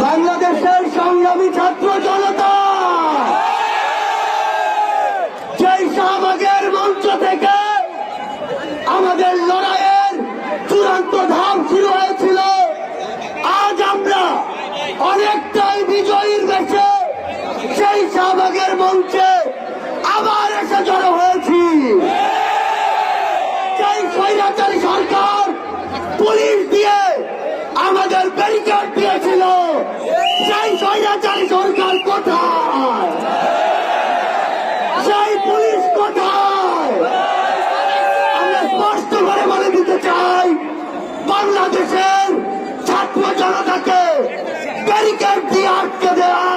বাংলাদেশের সংগ্রামী ছাত্র জনতা সেই শাহবাগের মঞ্চ থেকে আমাদের লড়াইয়ের চূড়ান্ত ধাপ শুরু হয়েছিল। আজ আমরা অনেকটাই বিজয়ীর বেশে সেই শাহবাগের মঞ্চে আবার এসে জড়ো হয়েছি। সেই স্বৈরাচারী সরকার পুলিশ দিয়ে আমাদের ব্যারিকেড দিয়েছিল, সেই স্বৈরাচারী সরকার কোথায়? সেই পুলিশ কোথায়? আমরা স্পষ্ট করে বলে দিতে চাই, বাংলাদেশের ছাত্র জনতাকে ব্যারিকেড দিয়ে আটকে দেওয়া